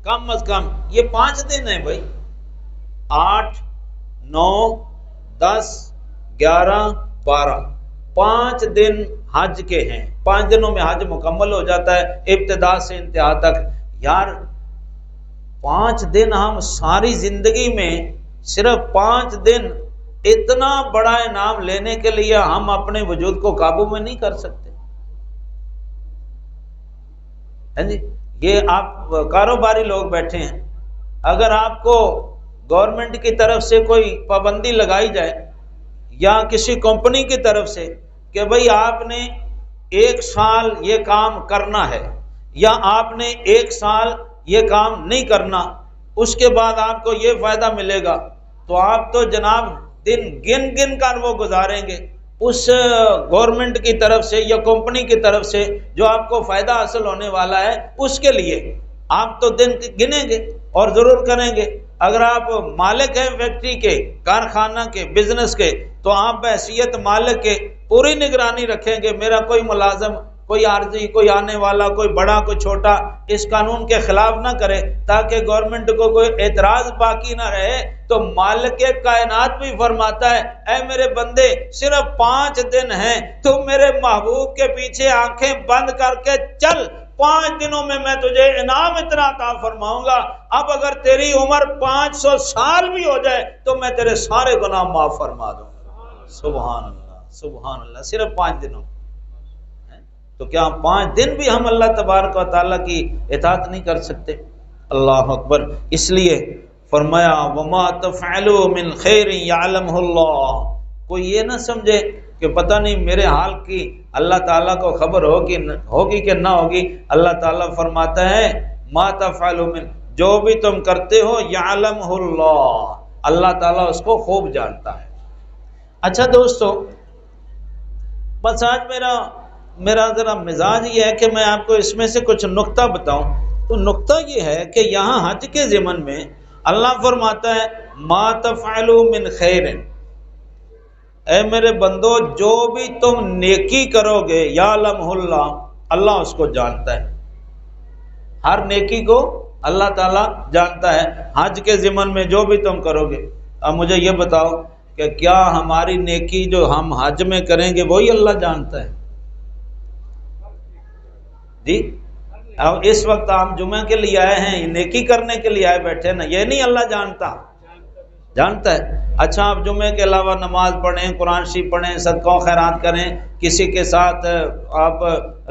کم از کم یہ 5 دن ہیں بھائی، 8 9 10 11 12 5 دن حج کے ہیں، 5 دنوں میں حج مکمل ہو جاتا ہے ابتدا سے انتہا تک۔ یار 5 دن ہم ساری زندگی میں صرف 5 دن اتنا بڑا انعام لینے کے لیے ہم اپنے وجود کو قابو میں نہیں کر سکتے؟ جی یہ آپ کاروباری لوگ بیٹھے ہیں، اگر آپ کو گورنمنٹ کی طرف سے کوئی پابندی لگائی جائے یا کسی کمپنی کی طرف سے کہ بھئی آپ نے 1 سال یہ کام کرنا ہے یا آپ نے 1 سال یہ کام نہیں کرنا، اس کے بعد آپ کو یہ فائدہ ملے گا، تو آپ تو جناب دن گن گن کر وہ گزاریں گے اس گورنمنٹ کی طرف سے یا کمپنی کی طرف سے جو آپ کو فائدہ حاصل ہونے والا ہے اس کے لیے آپ تو دن گنیں گے اور ضرور کریں گے۔ اگر آپ مالک ہیں فیکٹری کے، کارخانہ کے، بزنس کے، تو آپ بحیثیت مالک کے پوری نگرانی رکھیں گے، میرا کوئی ملازم، کوئی عارضی، کوئی آنے والا، کوئی بڑا کوئی چھوٹا اس قانون کے خلاف نہ کرے تاکہ گورنمنٹ کو کوئی اعتراض باقی نہ رہے۔ تو مالک کائنات بھی فرماتا ہے اے میرے بندے صرف 5 دن ہیں، تو میرے محبوب کے پیچھے آنکھیں بند کر کے چل، 5 دنوں میں میں تجھے انعام اتنا عطا فرماؤں گا، اب اگر تیری عمر 500 سال بھی ہو جائے تو میں تیرے سارے گناہ معاف فرما دوں گا۔ سبحان اللہ سبحان اللہ، صرف 5 دنوں۔ تو کیا 5 دن بھی ہم اللہ تبارک و تعالیٰ کی اطاعت نہیں کر سکتے؟ اللہ اکبر۔ اس لیے فرمایا وما تفعلوا من خیر یعلمہ اللہ، کوئی یہ نہ سمجھے کہ پتہ نہیں میرے حال کی اللہ تعالیٰ کو خبر ہوگی کہ نہ ہوگی۔ اللہ تعالیٰ فرماتا ہے ما تفعلوا من، جو بھی تم کرتے ہو یعلمہ اللہ، اللہ تعالیٰ اس کو خوب جانتا ہے۔ اچھا دوستو، بس آج میرا ذرا مزاج یہ ہے کہ میں آپ کو اس میں سے کچھ نقطہ بتاؤں۔ تو نقطہ یہ ہے کہ یہاں حج کے ضمن میں اللہ فرماتا ہے ما تفعلوا من خیر، اے میرے بندو جو بھی تم نیکی کرو گے یعلمہ اللہ، اللہ اس کو جانتا ہے، ہر نیکی کو اللہ تعالیٰ جانتا ہے۔ حج کے ضمن میں جو بھی تم کرو گے، اب مجھے یہ بتاؤ کہ کیا ہماری نیکی جو ہم حج میں کریں گے وہی اللہ جانتا ہے؟ جی اب اس وقت ہم جمعہ کے لیے آئے ہیں، نیکی کرنے کے لیے آئے بیٹھے نا، یہ نہیں اللہ جانتا ہے۔ اچھا آپ جمعے کے علاوہ نماز پڑھیں، قرآن شریف پڑھیں، صدقہ و خیرات کریں، کسی کے ساتھ آپ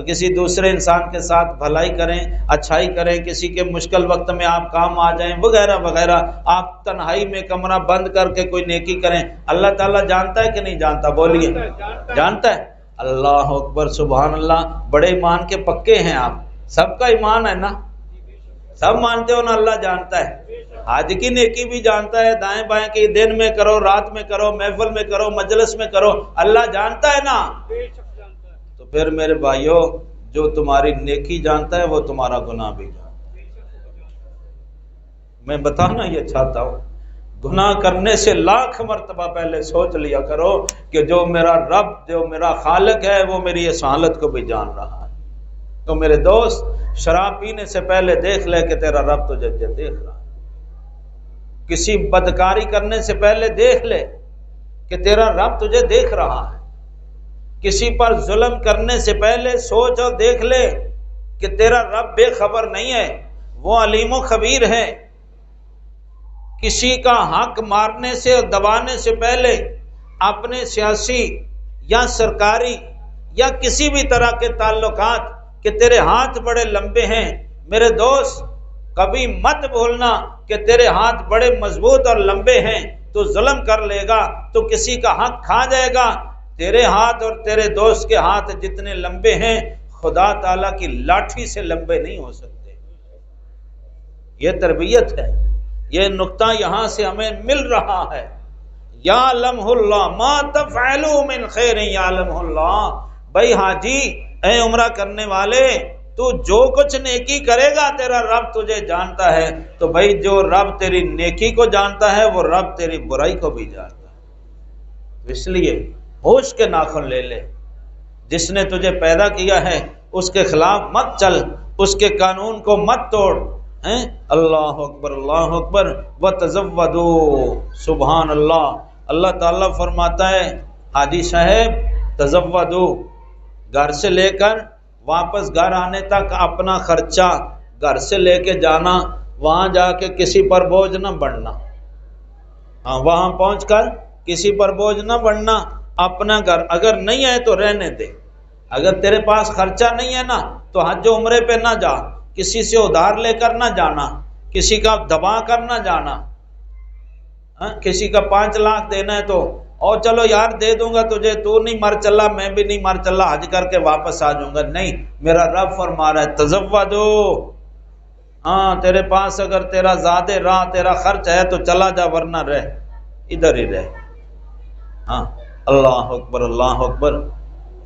کسی دوسرے انسان کے ساتھ بھلائی کریں، اچھائی کریں، کسی کے مشکل وقت میں آپ کام آ جائیں وغیرہ وغیرہ، آپ تنہائی میں کمرہ بند کر کے کوئی نیکی کریں، اللہ تعالیٰ جانتا ہے کہ نہیں جانتا؟ بولیے جانتا ہے۔ اللہ اکبر سبحان اللہ، بڑے ایمان کے پکے ہیں آپ، سب کا ایمان ہے نا، سب مانتے ہو نا اللہ جانتا ہے۔ حج کی نیکی بھی جانتا ہے، دائیں بائیں کی دن میں کرو، رات میں کرو، محفل میں کرو، مجلس میں کرو، اللہ جانتا ہے نا۔ تو پھر میرے بھائیو، جو تمہاری نیکی جانتا ہے وہ تمہارا گناہ بھی جانتا ہے۔ میں بتانا یہ چاہتا ہوں، گناہ کرنے سے لاکھ مرتبہ پہلے سوچ لیا کرو کہ جو میرا رب، جو میرا خالق ہے وہ میری اس حالت کو بھی جان رہا ہے۔ تو میرے دوست، شراب پینے سے پہلے دیکھ لے کہ تیرا رب تجھے دیکھ رہا ہے، کسی بدکاری کرنے سے پہلے دیکھ لے کہ تیرا رب تجھے دیکھ رہا ہے، کسی پر ظلم کرنے سے پہلے سوچ اور دیکھ لے کہ تیرا رب بے خبر نہیں ہے، وہ علیم و خبیر ہے۔ کسی کا حق مارنے سے اور دبانے سے پہلے اپنے سیاسی یا سرکاری یا کسی بھی طرح کے تعلقات کہ تیرے ہاتھ بڑے لمبے ہیں، میرے دوست کبھی مت بھولنا کہ تیرے ہاتھ بڑے مضبوط اور لمبے ہیں، تو ظلم کر لے گا تو کسی کا حق کھا جائے گا۔ تیرے ہاتھ اور تیرے دوست کے ہاتھ جتنے لمبے ہیں خدا تعالیٰ کی لاٹھی سے لمبے نہیں ہو سکتے۔ یہ تربیت ہے، یہ نقطہ یہاں سے ہمیں مل رہا ہے۔ یعلمہ اللہ ما تفعلوا من خیر یعلمہ اللہ۔ بھائی حاجی، اے عمرہ کرنے والے، تو جو کچھ نیکی کرے گا تیرا رب تجھے جانتا ہے۔ تو بھائی جو رب تیری نیکی کو جانتا ہے وہ رب تیری برائی کو بھی جانتا ہے۔ اس لیے ہوش کے ناخن لے لے، جس نے تجھے پیدا کیا ہے اس کے خلاف مت چل، اس کے قانون کو مت توڑ، ہیں؟ اللہ اکبر وتزودوا، سبحان اللہ۔ اللہ تعالیٰ فرماتا ہے حاجی صاحب تزودوا، گھر سے لے کر واپس گھر آنے تک اپنا خرچہ گھر سے لے کے جانا، وہاں جا کے کسی پر بوجھ نہ بننا، ہاں وہاں پہنچ کر کسی پر بوجھ نہ بننا۔ اپنا گھر اگر نہیں ہے تو رہنے دے، اگر تیرے پاس خرچہ نہیں ہے نا تو حج و عمرے پہ نہ جا، کسی سے ادھار لے کر نہ جانا، کسی کا دبا کر نہ جانا۔ کسی کا 5 لاکھ دینا ہے تو اور چلو یار دے دوں گا تجھے، تو نہیں مر چلا میں بھی نہیں مر چلا، حج کر کے واپس آ جاؤں گا، نہیں، میرا رب فرما رہا ہے تزودو، ہاں تیرے پاس اگر تیرا زاد راہ تیرا خرچ ہے تو چلا جا، ورنہ رہ ادھر ہی رہ۔ ہاں اللہ اکبر اللہ اکبر۔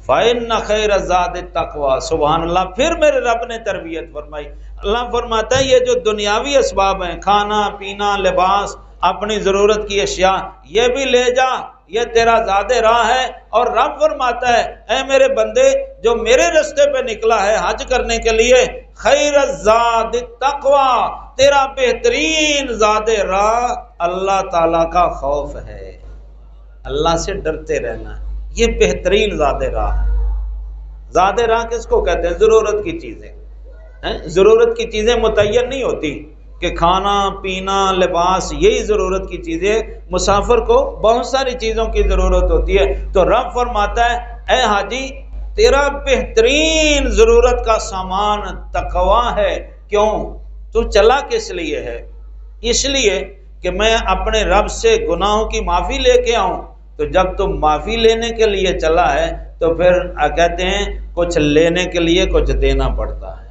فَإِنَّ خَيْرَ الزَّادِ التَّقْوَىٰ، سبحان اللہ۔ پھر میرے رب نے تربیت فرمائی، اللہ فرماتا ہے یہ جو دنیاوی اسباب ہیں، کھانا پینا لباس اپنی ضرورت کی اشیاء، یہ بھی لے جا، یہ تیرا زاد راہ ہے۔ اور رب فرماتا ہے اے میرے بندے جو میرے رستے پہ نکلا ہے حج کرنے کے لیے، خیر الزاد التقویٰ، تیرا بہترین زاد راہ اللہ تعالیٰ کا خوف ہے، اللہ سے ڈرتے رہنا ہے، یہ بہترین زاد راہ ہے۔ زاد راہ کس کو کہتے ہیں؟ ضرورت کی چیزیں، ضرورت کی چیزیں متعین نہیں ہوتی کہ کھانا پینا لباس یہی ضرورت کی چیزیں، مسافر کو بہت ساری چیزوں کی ضرورت ہوتی ہے۔ تو رب فرماتا ہے اے حاجی تیرا بہترین ضرورت کا سامان تقویٰ ہے۔ کیوں؟ تو چلا کس لیے ہے؟ اس لیے کہ میں اپنے رب سے گناہوں کی معافی لے کے آؤں۔ تو جب تم معافی لینے کے لیے چلا ہے تو پھر کہتے ہیں کچھ لینے کے لیے کچھ دینا پڑتا ہے۔